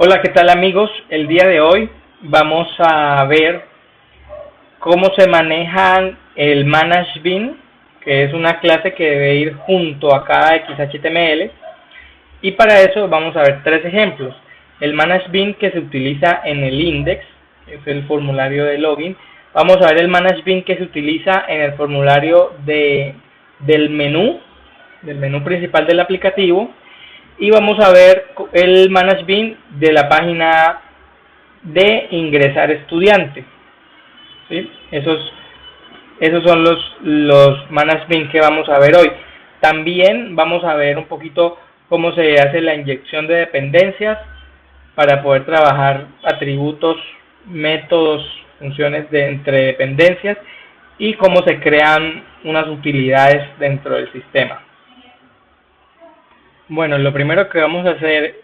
Hola, ¿qué tal amigos? El día de hoy vamos a ver cómo se manejan el ManageBean, que es una clase que debe ir junto a cada XHTML, y para eso vamos a ver tres ejemplos. El ManageBean que se utiliza en el index, es el formulario de login. Vamos a ver el ManageBean que se utiliza en el formulario del menú principal del aplicativo. Y vamos a ver el ManageBean de la página de ingresar estudiante. ¿Sí? Esos son los ManageBean que vamos a ver hoy. También vamos a ver un poquito cómo se hace la inyección de dependencias para poder trabajar atributos, métodos, funciones entre dependencias y cómo se crean unas utilidades dentro del sistema. Bueno, lo primero que vamos a hacer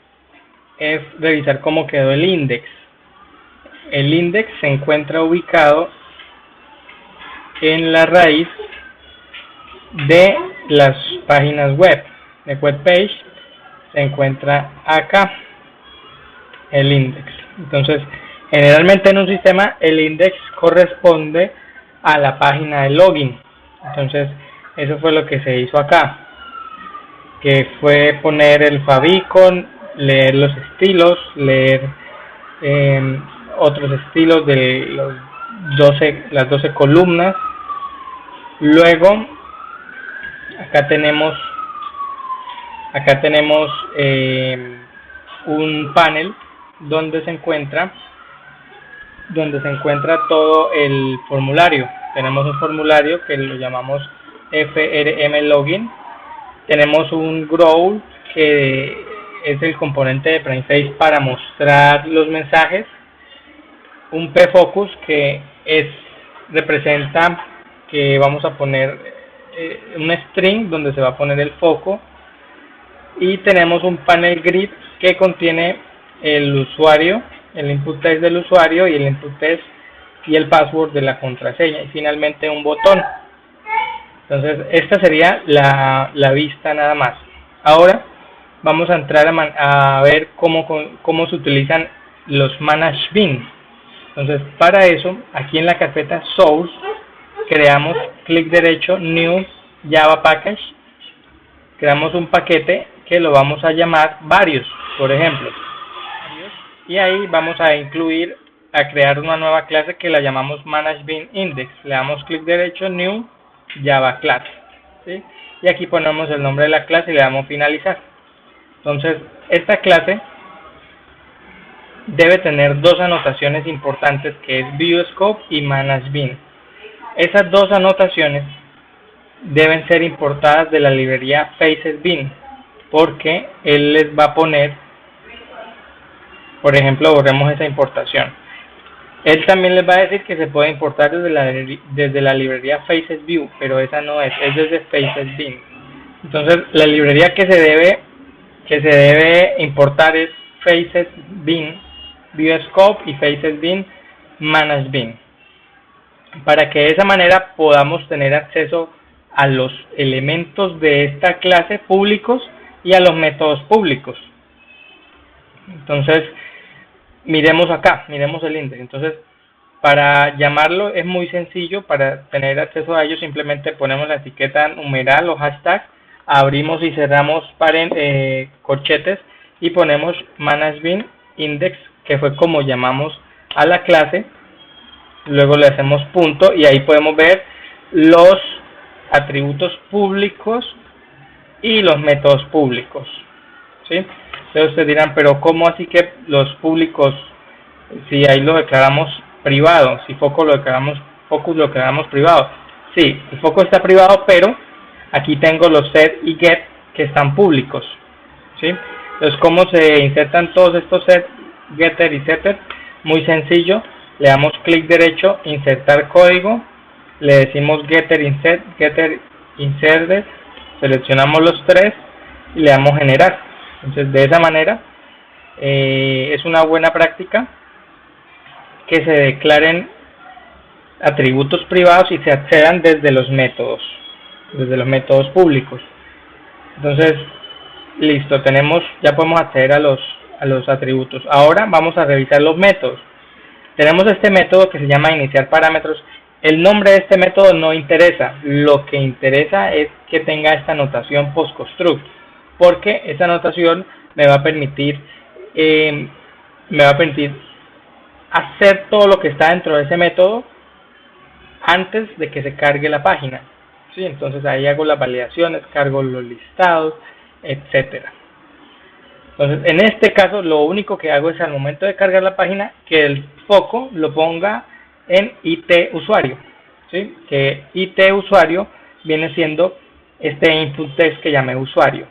es revisar cómo quedó el index. El index se encuentra ubicado en la raíz de las páginas web. De web page se encuentra acá el index. Entonces, generalmente en un sistema el index corresponde a la página de login. Entonces, eso fue lo que se hizo acá, que fue poner el favicon, leer los estilos, leer otros estilos de las 12 columnas. Luego acá tenemos un panel donde se encuentra todo el formulario. Tenemos un formulario que lo llamamos FRM Login. Tenemos un growl que es el componente de Frameface para mostrar los mensajes. Un pfocus que representa que vamos a poner un string donde se va a poner el foco. Y tenemos un panel grid que contiene el usuario, el input text del usuario y el input text y el password de la contraseña. Y finalmente un botón. Entonces, esta sería la vista nada más. Ahora vamos a entrar a ver cómo se utilizan los ManageBean. Entonces, para eso, aquí en la carpeta Source, creamos clic derecho, New Java Package. Creamos un paquete que lo vamos a llamar varios, por ejemplo. Y ahí vamos a crear una nueva clase que la llamamos ManageBean Index. Le damos clic derecho, New Java Class, ¿sí? Y aquí ponemos el nombre de la clase y le damos finalizar. Entonces, esta clase debe tener dos anotaciones importantes, que es ViewScope y ManageBean. Esas dos anotaciones deben ser importadas de la librería FacesBean, porque él les va a poner, por ejemplo, borremos esa importación. Él también les va a decir que se puede importar desde la librería FacesView, pero esa no es desde FacesBean. Entonces, la librería que se debe importar es FacesBean ViewScope y FacesBean ManageBean, para que de esa manera podamos tener acceso a los elementos de esta clase públicos y a los métodos públicos. Entonces, miremos acá, miremos el index. Entonces, para llamarlo es muy sencillo. Para tener acceso a ello simplemente ponemos la etiqueta numeral o hashtag, abrimos y cerramos corchetes y ponemos ManageBean Index, que fue como llamamos a la clase. Luego le hacemos punto y ahí podemos ver los atributos públicos y los métodos públicos, ¿sí? Entonces ustedes dirán, pero ¿cómo así que los públicos, si ahí lo declaramos privado, si focus lo declaramos privado? Sí, el foco está privado, pero aquí tengo los set y get que están públicos, ¿sí? Entonces, ¿cómo se insertan todos estos set, getter y setter? Muy sencillo, le damos clic derecho, insertar código, le decimos getter inserted, seleccionamos los tres y le damos generar. Entonces, de esa manera es una buena práctica que se declaren atributos privados y se accedan desde los métodos públicos. Entonces, listo, ya podemos acceder a los atributos. Ahora vamos a revisar los métodos. Tenemos este método que se llama iniciar parámetros. El nombre de este método no interesa, lo que interesa es que tenga esta notación postconstruct, porque esta notación me va a permitir hacer todo lo que está dentro de ese método antes de que se cargue la página. ¿Sí? Entonces ahí hago las validaciones, cargo los listados, etcétera. Entonces en este caso lo único que hago es al momento de cargar la página que el foco lo ponga en IT usuario, ¿sí? Que IT usuario viene siendo este input text que llamé usuario,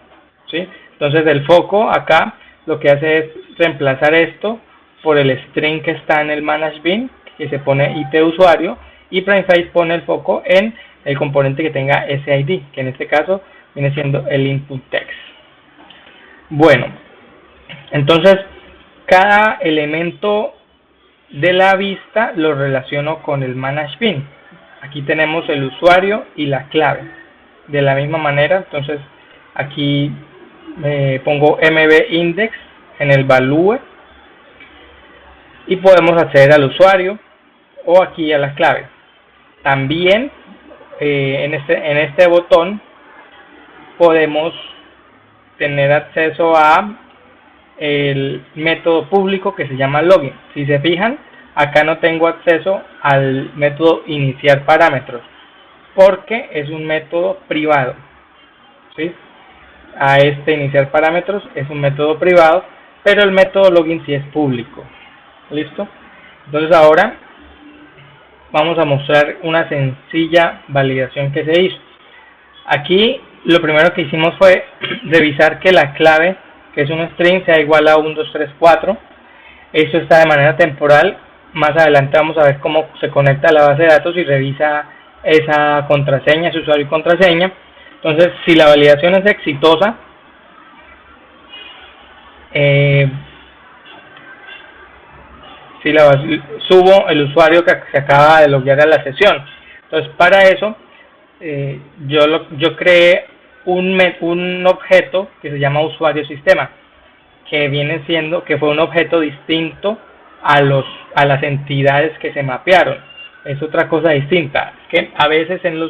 ¿sí? Entonces el foco acá lo que hace es reemplazar esto por el string que está en el manage bin, que se pone IT usuario, y Primeface pone el foco en el componente que tenga ese ID, que en este caso viene siendo el input text. Bueno, entonces cada elemento de la vista lo relaciono con el manage bin. Aquí tenemos el usuario y la clave. De la misma manera, entonces aquí pongo mb index en el value y podemos acceder al usuario o aquí a la clave. También en este botón podemos tener acceso a el método público que se llama login. Si se fijan, acá no tengo acceso al método iniciar parámetros porque es un método privado, ¿sí? A este iniciar parámetros es un método privado, pero el método login sí es público. ¿Listo? Entonces ahora vamos a mostrar una sencilla validación que se hizo. Aquí lo primero que hicimos fue revisar que la clave, que es un string, sea igual a 1, 2, 3, 4. Esto está de manera temporal. Más adelante vamos a ver cómo se conecta a la base de datos y revisa esa contraseña, ese usuario y contraseña. Entonces, si la validación es exitosa, subo el usuario que se acaba de loguear a la sesión. Entonces, para eso, yo creé un objeto que se llama usuario sistema, que fue un objeto distinto a las entidades que se mapearon. Es otra cosa distinta, que a veces en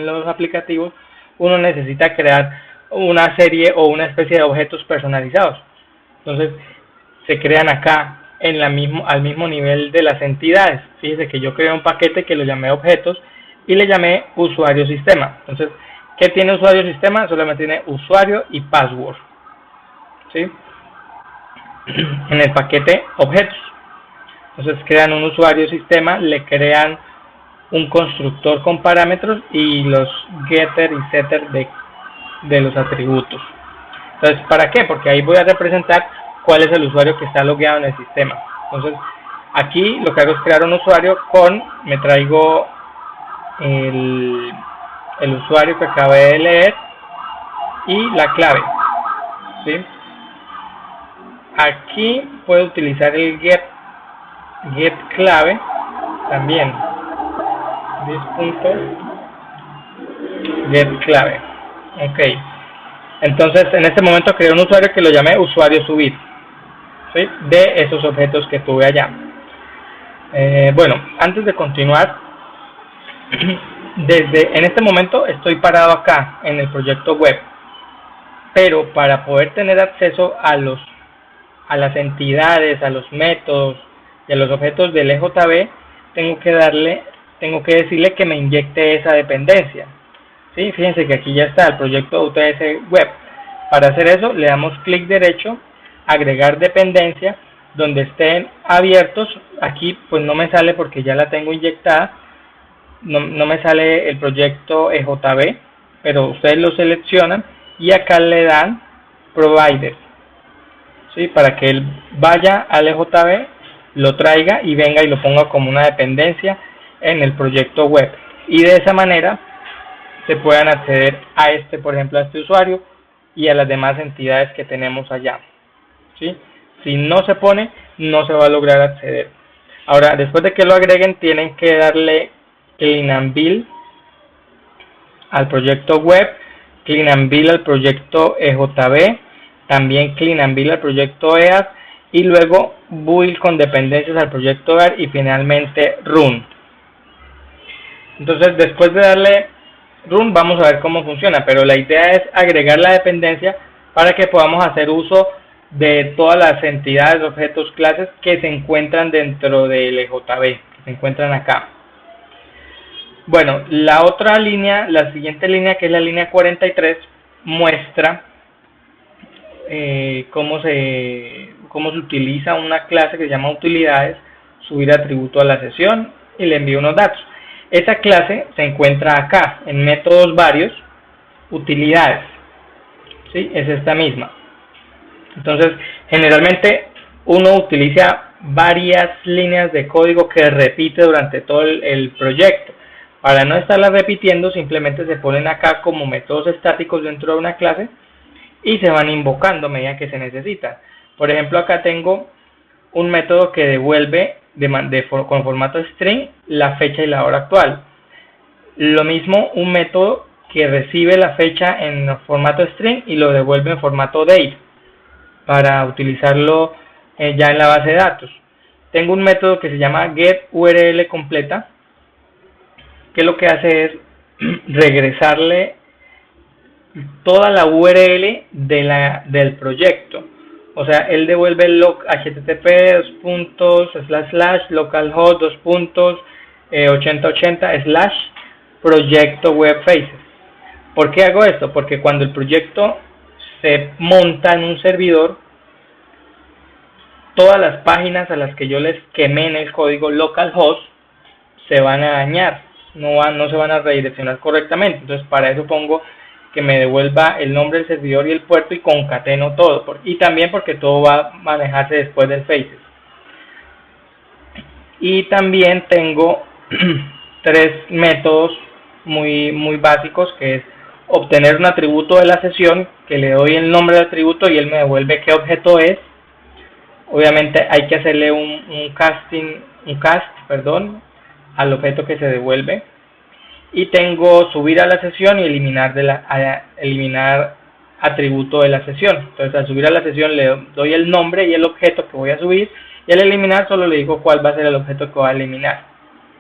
los aplicativos uno necesita crear una serie o una especie de objetos personalizados. Entonces se crean acá al mismo nivel de las entidades. Fíjense que yo creé un paquete que lo llamé objetos y le llamé usuario sistema. Entonces, ¿qué tiene usuario sistema? Solamente tiene usuario y password, ¿sí? En el paquete objetos. Entonces crean un usuario sistema, le crean un constructor con parámetros y los getter y setter de los atributos. Entonces, ¿para qué? Porque ahí voy a representar cuál es el usuario que está logueado en el sistema. Entonces, aquí lo que hago es crear un usuario me traigo el usuario que acabé de leer y la clave, ¿sí? Aquí puedo utilizar el get clave también. Get clave. Ok. Entonces, en este momento creé un usuario que lo llamé usuario subir, ¿sí? De esos objetos que tuve allá. Bueno, antes de continuar, en este momento estoy parado acá en el proyecto web, pero para poder tener acceso a las entidades, a los métodos y a los objetos del EJB, tengo que decirle que me inyecte esa dependencia. ¿Sí? Fíjense que aquí ya está el proyecto UTS web. Para hacer eso le damos clic derecho, agregar dependencia, donde estén abiertos. Aquí pues no me sale porque ya la tengo inyectada, no me sale el proyecto EJB, pero ustedes lo seleccionan y acá le dan provider, ¿sí? Para que él vaya al EJB, lo traiga y venga y lo ponga como una dependencia en el proyecto web, y de esa manera se puedan acceder a por ejemplo, a este usuario y a las demás entidades que tenemos allá, ¿sí? Si no se pone, no se va a lograr acceder. Ahora, después de que lo agreguen, tienen que darle clean and build al proyecto web, clean and build al proyecto EJB, también clean and build al proyecto EAS y luego build con dependencias al proyecto hogar y finalmente run. Entonces después de darle run vamos a ver cómo funciona, pero la idea es agregar la dependencia para que podamos hacer uso de todas las entidades, objetos, clases que se encuentran dentro del EJB, que se encuentran acá. Bueno, la otra línea, la siguiente línea, que es la línea 43, muestra cómo se utiliza una clase que se llama utilidades, subir atributo a la sesión y le envío unos datos. Esa clase se encuentra acá, en métodos varios, utilidades, ¿sí? Es esta misma. Entonces, generalmente uno utiliza varias líneas de código que repite durante todo el proyecto. Para no estarlas repitiendo, simplemente se ponen acá como métodos estáticos dentro de una clase y se van invocando a medida que se necesitan. Por ejemplo, acá tengo un método que devuelve con formato string la fecha y la hora actual. Lo mismo un método que recibe la fecha en formato string y lo devuelve en formato date para utilizarlo ya en la base de datos. Tengo un método que se llama getURLCompleta, que lo que hace es regresarle toda la URL del proyecto. O sea, él devuelve el http://localhost 8080 / proyecto webfaces. ¿Por qué hago esto? Porque cuando el proyecto se monta en un servidor, todas las páginas a las que yo les quemé en el código localhost se van a dañar, no se van a redireccionar correctamente. Entonces para eso pongo que me devuelva el nombre del servidor y el puerto y concateno todo, y también porque todo va a manejarse después del faces. Y también tengo tres métodos muy básicos, que es obtener un atributo de la sesión, que le doy el nombre del atributo y él me devuelve qué objeto es. Obviamente hay que hacerle un cast al objeto que se devuelve. Y tengo subir a la sesión y eliminar atributo de la sesión. Entonces al subir a la sesión le doy el nombre y el objeto que voy a subir, y al eliminar solo le digo cuál va a ser el objeto que voy a eliminar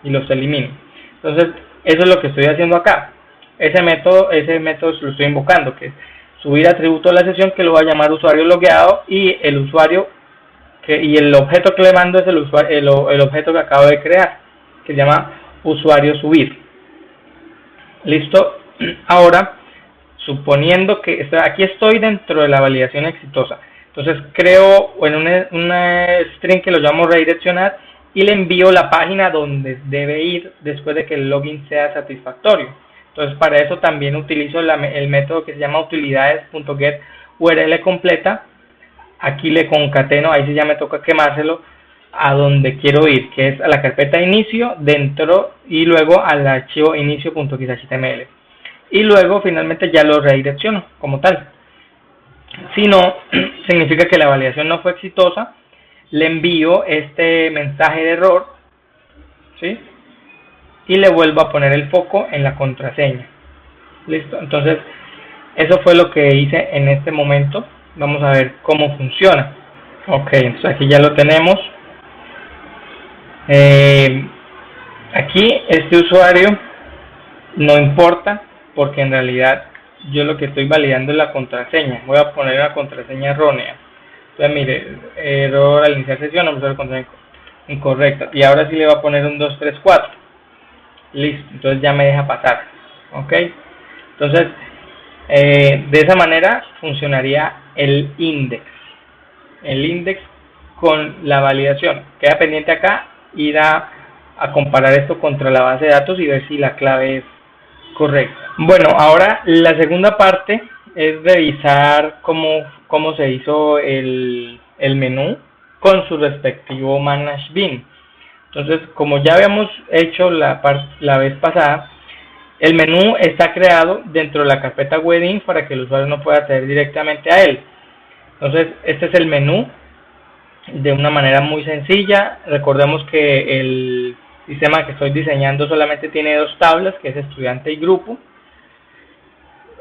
y los elimino. Entonces eso es lo que estoy haciendo acá. Ese método lo estoy invocando, que es subir atributo de la sesión, que lo va a llamar usuario logueado, y el usuario y el objeto que le mando es el objeto que acabo de crear, que se llama usuario subir. Listo. Ahora, suponiendo que aquí estoy dentro de la validación exitosa, entonces creo una string que lo llamo redireccionar y le envío la página donde debe ir después de que el login sea satisfactorio. Entonces para eso también utilizo el método que se llama utilidades.getURLCompleta. Aquí le concateno, ahí sí ya me toca quemárselo, a donde quiero ir, que es a la carpeta inicio dentro y luego al archivo inicio.xhtml, y luego finalmente ya lo redirecciono como tal. Si no, significa que la validación no fue exitosa, le envío este mensaje de error, ¿sí? Y le vuelvo a poner el foco en la contraseña. Listo. Entonces eso fue lo que hice en este momento. Vamos a ver cómo funciona. Ok, entonces aquí ya lo tenemos. Aquí este usuario no importa, porque en realidad yo lo que estoy validando es la contraseña. Voy a poner una contraseña errónea. Entonces mire, error al iniciar sesión, vamos a ver contraseña incorrecta, y ahora sí le voy a poner un 234. Listo, entonces ya me deja pasar. Ok, entonces de esa manera funcionaría el index con la validación. Queda pendiente acá ir a comparar esto contra la base de datos y ver si la clave es correcta. Bueno, ahora la segunda parte es revisar cómo se hizo el menú con su respectivo Manage Bin. Entonces, como ya habíamos hecho la vez pasada, el menú está creado dentro de la carpeta Wedding para que el usuario no pueda acceder directamente a él. Entonces, este es el menú de una manera muy sencilla. Recordemos que el sistema que estoy diseñando solamente tiene dos tablas, que es estudiante y grupo.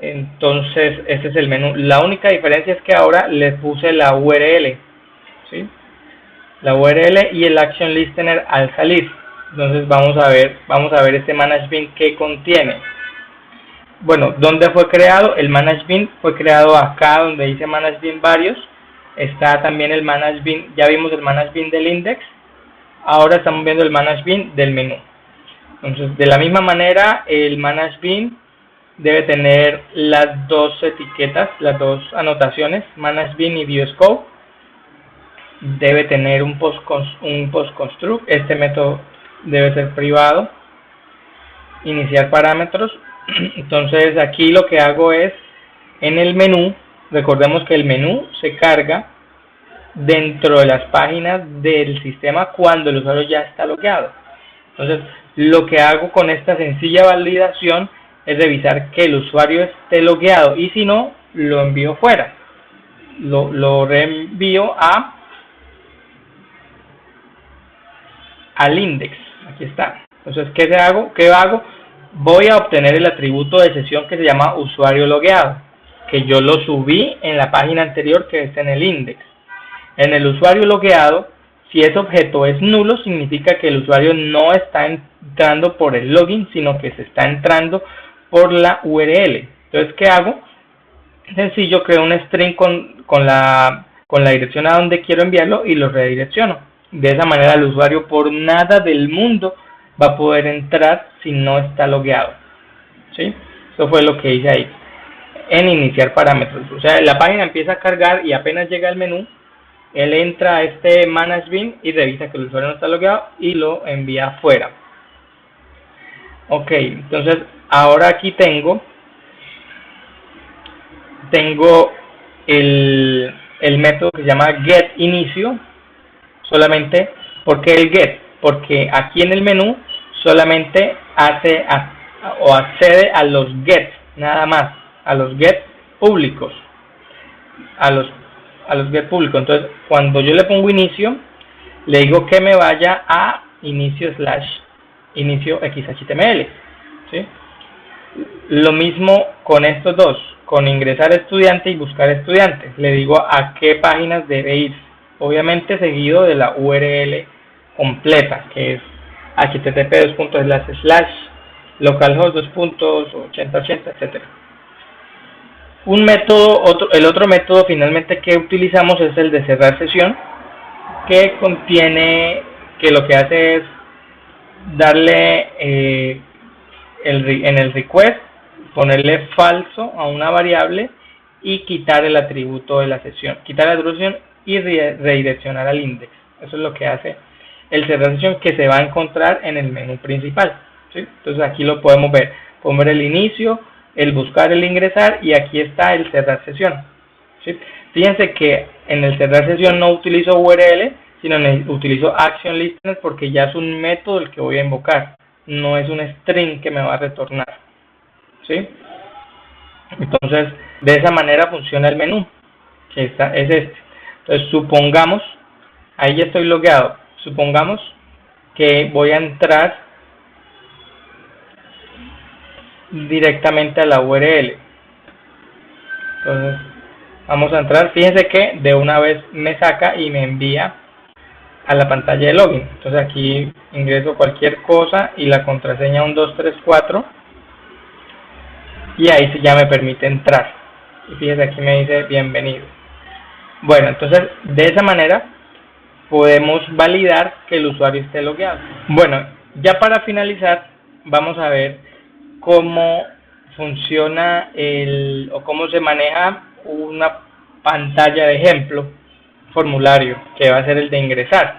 Entonces este es el menú. La única diferencia es que ahora le puse la URL, ¿sí? la URL y el action listener al salir. Entonces vamos a ver este manage bin que contiene. Bueno, ¿dónde fue creado? El manage bin fue creado acá donde dice manage bin varios. Está también el manage bin, ya vimos el manage bin del index. Ahora estamos viendo el manage bin del menú. Entonces, de la misma manera, el manage bin debe tener las dos etiquetas, las dos anotaciones, manage bin y view scope. Debe tener un post construct. Este método debe ser privado. Iniciar parámetros. Entonces aquí lo que hago es, en el menú, recordemos que el menú se carga dentro de las páginas del sistema cuando el usuario ya está logueado. Entonces lo que hago con esta sencilla validación es revisar que el usuario esté logueado, y si no, lo envío fuera, lo reenvío al index. Aquí está. Entonces, ¿qué hago? Voy a obtener el atributo de sesión que se llama usuario logueado, que yo lo subí en la página anterior, que está en el index. En el usuario logueado, si ese objeto es nulo, significa que el usuario no está entrando por el login, sino que se está entrando por la URL. Entonces, ¿qué hago? Sencillo, creo un string con la dirección a donde quiero enviarlo y lo redirecciono. De esa manera el usuario por nada del mundo va a poder entrar si no está logueado. ¿Sí? Eso fue lo que hice ahí en iniciar parámetros. O sea, la página empieza a cargar y apenas llega al menú, él entra a este manage bin y revisa que el usuario no está logueado y lo envía afuera. Ok, entonces ahora aquí tengo el método que se llama getInicio. Solamente, ¿por qué el get? Porque aquí en el menú solamente accede a los get, nada más, a los get públicos, a los get públicos. Entonces, cuando yo le pongo inicio, le digo que me vaya a inicio XHTML, ¿sí? Lo mismo con estos dos, con ingresar estudiante y buscar estudiante. Le digo a qué páginas debe ir, obviamente seguido de la URL completa, que es http://localhost 2.8080, etc. El otro método finalmente que utilizamos es el de cerrar sesión, que lo que hace es darle en el request, ponerle falso a una variable y quitar el atributo de la sesión, y redireccionar al index. Eso es lo que hace el cerrar sesión, que se va a encontrar en el menú principal, ¿sí? Entonces aquí lo podemos ver el inicio, el buscar, el ingresar, y aquí está el cerrar sesión, ¿sí? Fíjense que en el cerrar sesión no utilizo URL, sino utilizo action listener, porque ya es un método el que voy a invocar, no es un string que me va a retornar, ¿sí? Entonces de esa manera funciona el menú, que es este. Entonces supongamos, ahí ya estoy logueado, supongamos que voy a entrar directamente a la URL. Entonces vamos a entrar, fíjense que de una vez me saca y me envía a la pantalla de login. Entonces aquí ingreso cualquier cosa y la contraseña 1234, y ahí sí ya me permite entrar, y fíjense aquí me dice bienvenido. Bueno, entonces de esa manera podemos validar que el usuario esté logueado. Bueno, ya para finalizar vamos a ver cómo funciona o cómo se maneja una pantalla de ejemplo, formulario, que va a ser el de ingresar.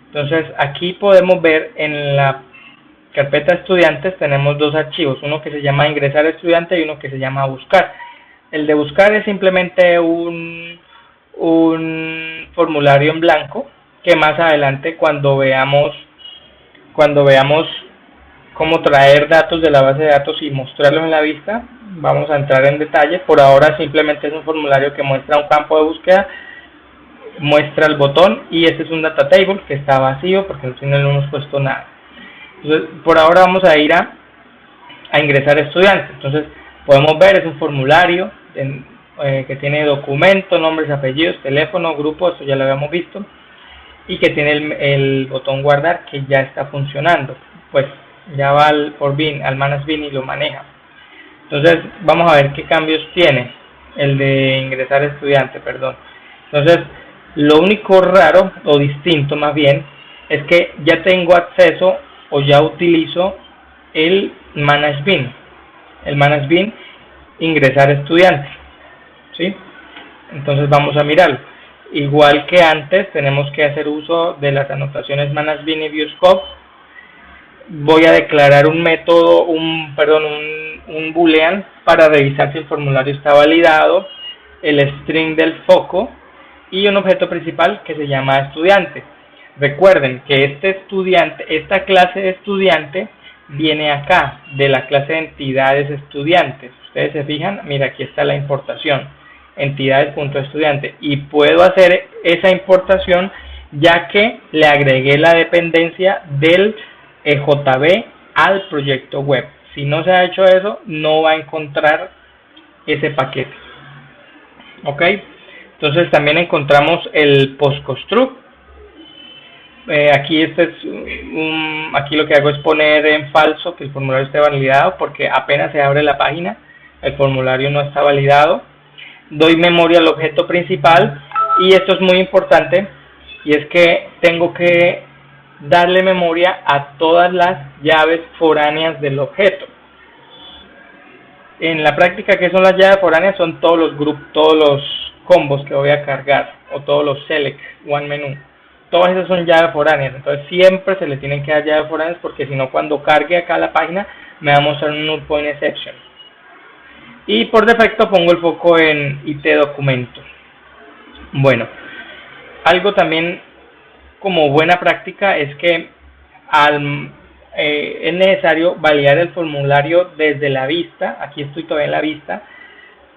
Entonces aquí podemos ver en la carpeta estudiantes tenemos dos archivos, uno que se llama ingresar estudiante y uno que se llama buscar. El de buscar es simplemente un formulario en blanco, que más adelante cuando veamos cómo traer datos de la base de datos y mostrarlos en la vista, vamos a entrar en detalle. Por ahora simplemente es un formulario que muestra un campo de búsqueda, muestra el botón, y este es un data table que está vacío porque no hemos puesto nada. Entonces por ahora vamos a ir a ingresar estudiantes. Entonces podemos ver, es un formulario que tiene documento, nombres, apellidos, teléfono, grupo, esto ya lo habíamos visto. y que tiene el botón guardar que ya está funcionando, pues ya va al Forbin, al ManageBin y lo maneja. Entonces vamos a ver qué cambios tiene el de ingresar estudiante, perdón. Entonces lo único raro o distinto más bien es que ya tengo acceso o ya utilizo el ManageBin, ingresar estudiante, ¿sí? Entonces vamos a mirarlo. Igual que antes, tenemos que hacer uso de las anotaciones ManageBin y ViewScope. Voy a declarar un método, un boolean para revisar si el formulario está validado, el string del foco y un objeto principal que se llama estudiante. Recuerden que esta clase de estudiante viene acá, de la clase de entidades estudiantes. Ustedes se fijan, mira, aquí está la importación, entidades.estudiante, y puedo hacer esa importación ya que le agregué la dependencia del JB al proyecto web. Si no se ha hecho eso, no va a encontrar ese paquete. Ok, entonces también encontramos el postconstruct. Aquí aquí lo que hago es poner en falso que el formulario esté validado, porque apenas se abre la página el formulario no está validado. Doy memoria al objeto principal, y esto es muy importante, y es que tengo que darle memoria a todas las llaves foráneas del objeto. En la práctica, ¿qué son las llaves foráneas? Son todos los grupos, todos los combos que voy a cargar, o todos los select, one menu. Todas esas son llaves foráneas, entonces siempre se le tienen que dar llaves foráneas, porque si no, cuando cargue acá la página me va a mostrar un null point exception. Y por defecto pongo el foco en IT documento. Bueno, algo también como buena práctica es que es necesario validar el formulario desde la vista. Aquí estoy todavía en la vista,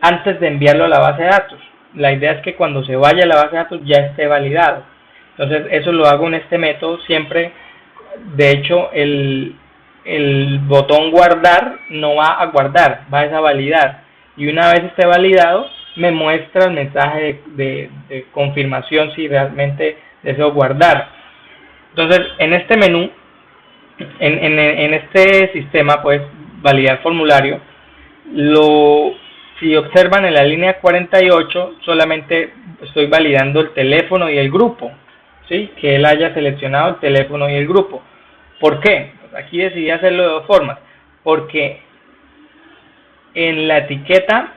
antes de enviarlo a la base de datos. La idea es que cuando se vaya a la base de datos ya esté validado. Entonces eso lo hago en este método siempre. De hecho, el botón guardar no va a guardar, va a validar, y una vez esté validado me muestra el mensaje de confirmación si realmente deseo guardar. Entonces en este menú, en este sistema, pues validar formulario, si observan en la línea 48 solamente estoy validando el teléfono y el grupo, ¿sí? Que él haya seleccionado el teléfono y el grupo. ¿Por qué? Aquí decidí hacerlo de dos formas, porque en la etiqueta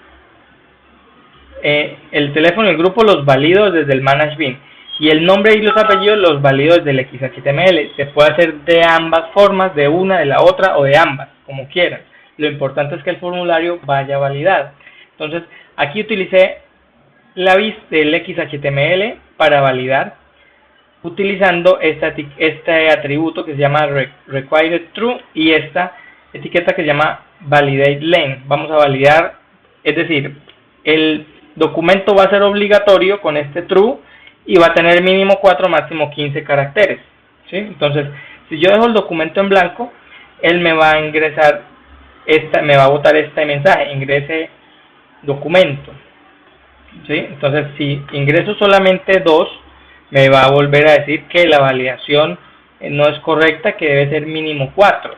el teléfono y el grupo los valido desde el ManageBin, y el nombre y los apellidos los valido desde el XHTML. Se puede hacer de ambas formas, de una, de la otra o de ambas, como quieran. Lo importante es que el formulario vaya validado. Entonces aquí utilicé la vista del XHTML para validar, utilizando este atributo que se llama required true y esta etiqueta que se llama validate len. Vamos a validar, es decir, el documento va a ser obligatorio con este true y va a tener mínimo 4, máximo 15 caracteres, ¿sí? Entonces, si yo dejo el documento en blanco, él me va a ingresar me va a botar este mensaje: ingrese documento, ¿sí? Entonces, si ingreso solamente 2, me va a volver a decir que la validación no es correcta, que debe ser mínimo 4.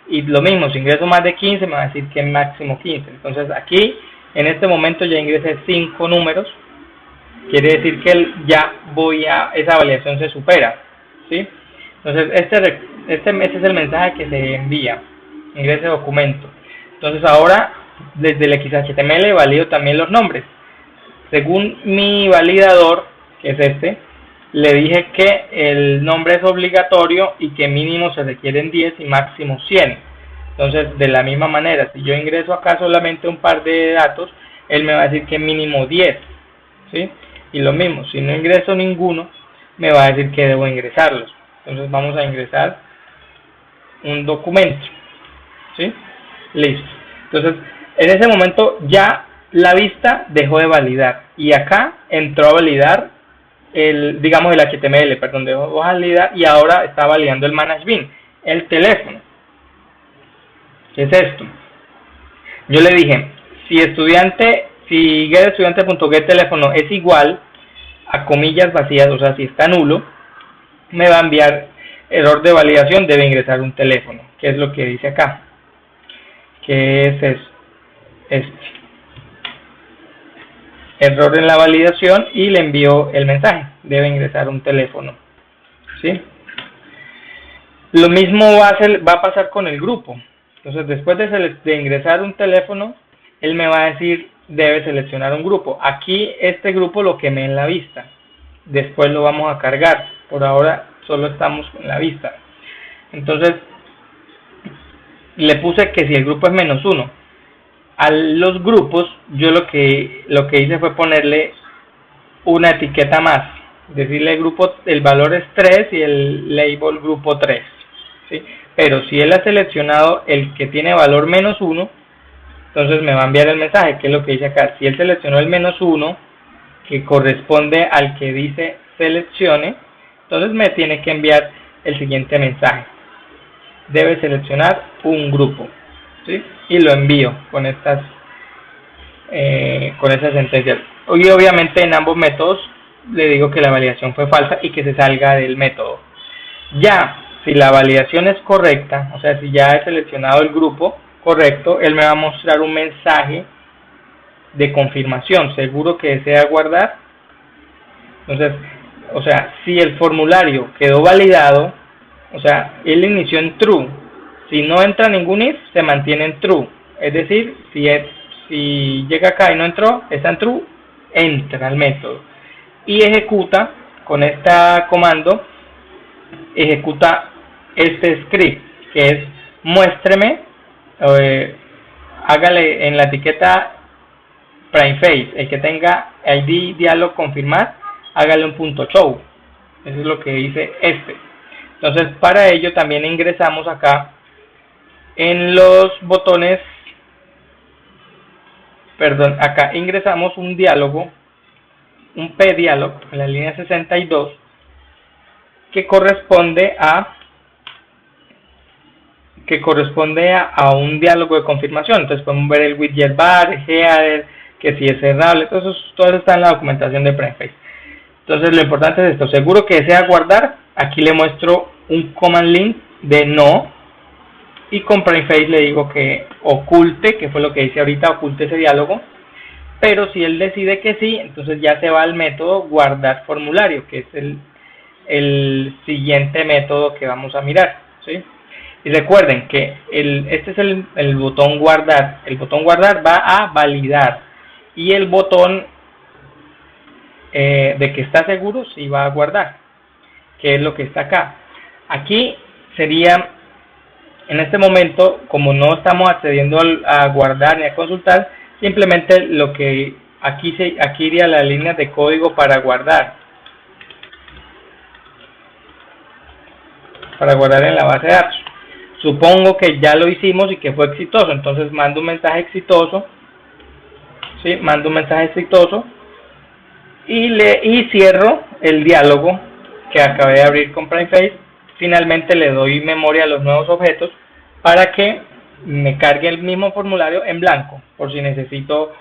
Y lo mismo, si ingreso más de 15, me va a decir que es máximo 15. Entonces aquí, en este momento, ya ingresé 5 números. Quiere decir que esa validación se supera, ¿sí? Entonces este es el mensaje que se envía: ingrese documento. Entonces ahora, desde el XHTML valido también los nombres. Según mi validador, que es este, le dije que el nombre es obligatorio y que mínimo se requieren 10 y máximo 100. Entonces, de la misma manera, si yo ingreso acá solamente un par de datos, él me va a decir que mínimo 10, ¿sí? Y lo mismo, si no ingreso ninguno, me va a decir que debo ingresarlos. Entonces vamos a ingresar un documento, ¿sí? Listo. Entonces, en ese momento ya la vista dejó de validar, y acá entró a validar el HTML, perdón, dejó de validar, y ahora está validando el ManageBin, el teléfono. ¿Qué es esto? Yo le dije, si getEstudiante.getTelefono es igual a comillas vacías, o sea, si está nulo, me va a enviar error de validación, debe ingresar un teléfono, que es lo que dice acá, que es este error en la validación, y le envío el mensaje, debe ingresar un teléfono, ¿sí? Lo mismo va a pasar con el grupo. Entonces, después de ingresar un teléfono, él me va a decir, debe seleccionar un grupo. Aquí este grupo lo quemé en la vista, después lo vamos a cargar, por ahora solo estamos en la vista. Entonces, le puse que si el grupo es -1. A los grupos, yo lo que hice fue ponerle una etiqueta más, decirle grupo, el valor es 3 y el label grupo 3, ¿sí? Pero si él ha seleccionado el que tiene valor -1, entonces me va a enviar el mensaje, que es lo que dice acá. Si él seleccionó el -1, que corresponde al que dice seleccione, entonces me tiene que enviar el siguiente mensaje: debe seleccionar un grupo, ¿sí? Y lo envío con estas sentencias. Y obviamente en ambos métodos le digo que la validación fue falsa y que se salga del método. Ya si la validación es correcta, o sea, si ya he seleccionado el grupo correcto, él me va a mostrar un mensaje de confirmación: seguro que desea guardar. Entonces, o sea, si el formulario quedó validado, o sea, él inició en true, si no entra ningún if, se mantiene en true. Es decir, si llega acá y no entró, está en true, entra al método y ejecuta con este comando, ejecuta este script, que es muéstreme, hágale en la etiqueta PrimeFace, el que tenga ID dialog confirmar, hágale un .show. Eso es lo que dice este. Entonces, para ello también ingresamos acá en los botones, acá ingresamos un diálogo, un pdialog en la línea 62, que corresponde a un diálogo de confirmación. Entonces podemos ver el widget bar, el header, que si es cerrable, todo eso está en la documentación de PrimeFace. Entonces lo importante es esto: seguro que desea guardar. Aquí le muestro un command link de no, y con PrimeFace le digo que oculte, que fue lo que hice ahorita, oculte ese diálogo. Pero si él decide que sí, entonces ya se va al método guardar formulario, que es el siguiente método que vamos a mirar, ¿sí? Y recuerden que este es el botón guardar. El botón guardar va a validar, y el botón de que está seguro sí va a guardar, que es lo que está acá. Aquí sería, en este momento, como no estamos accediendo a guardar ni a consultar, simplemente lo que aquí iría la línea de código para guardar en la base de datos. Supongo que ya lo hicimos y que fue exitoso, entonces mando un mensaje exitoso, ¿sí? Mando un mensaje exitoso y cierro el diálogo que acabé de abrir con PrimeFace. Finalmente le doy memoria a los nuevos objetos para que me cargue el mismo formulario en blanco, por si necesito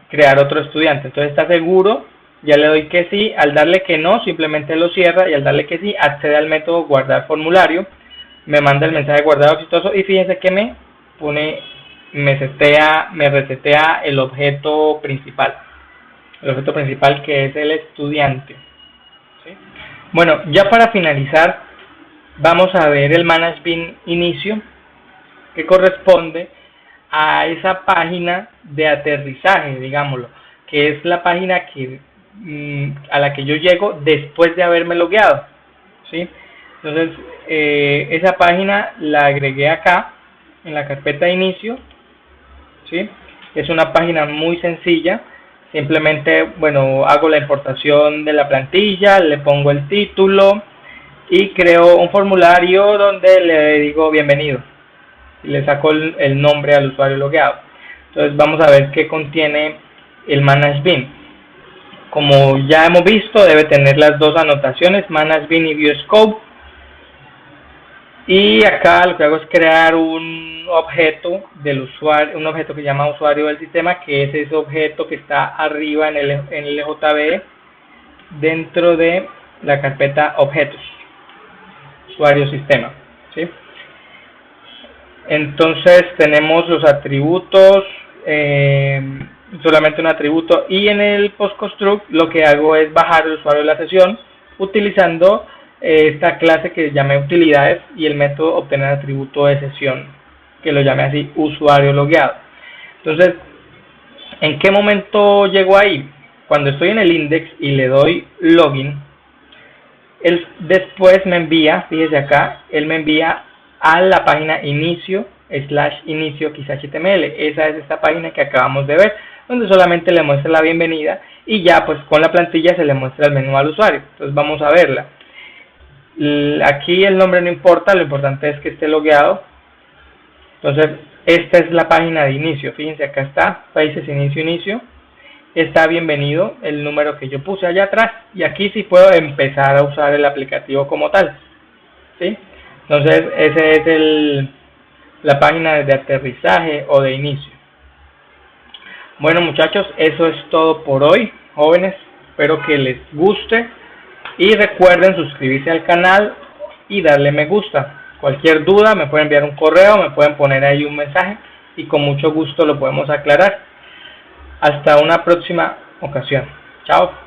crear otro estudiante. Entonces está seguro, ya le doy que sí. Al darle que no, simplemente lo cierra, y al darle que sí, accede al método guardar formulario, me manda el mensaje guardado exitoso, y fíjense que me resetea el objeto principal, que es el estudiante, ¿sí? Bueno, ya para finalizar, vamos a ver el ManageBean inicio, que corresponde a esa página de aterrizaje, digámoslo, que es la página a la que yo llego después de haberme logueado, ¿sí? Entonces, esa página la agregué acá en la carpeta de inicio, ¿sí? Es una página muy sencilla. Simplemente, bueno, hago la importación de la plantilla, le pongo el título y creo un formulario donde le digo bienvenido y le saco el nombre al usuario logueado. Entonces vamos a ver qué contiene el ManageBean. Como ya hemos visto, debe tener las dos anotaciones, ManageBean y ViewScope. Y acá lo que hago es crear un objeto del usuario, un objeto que se llama usuario del sistema, que es ese objeto que está arriba en el LJB dentro de la carpeta objetos, usuario sistema, ¿sí? Entonces tenemos los atributos, solamente un atributo, y en el postconstruct lo que hago es bajar el usuario de la sesión utilizando esta clase que llamé utilidades y el método obtener atributo de sesión, que lo llamé así, usuario logueado. Entonces, ¿en qué momento llego ahí? Cuando estoy en el index y le doy login, él después me envía, fíjese acá, él me envía a la página inicio quizá HTML. Esa es esta página que acabamos de ver, donde solamente le muestra la bienvenida y ya pues con la plantilla se le muestra el menú al usuario. Entonces vamos a verla. Aquí el nombre no importa, lo importante es que esté logueado. Entonces esta es la página de inicio, fíjense acá está, países inicio, está bienvenido el número que yo puse allá atrás, y aquí sí puedo empezar a usar el aplicativo como tal, ¿sí? Entonces ese es la página de aterrizaje o de inicio. Bueno muchachos, eso es todo por hoy, jóvenes, espero que les guste y recuerden suscribirse al canal y darle me gusta. Cualquier duda me pueden enviar un correo, me pueden poner ahí un mensaje y con mucho gusto lo podemos aclarar. Hasta una próxima ocasión. Chao.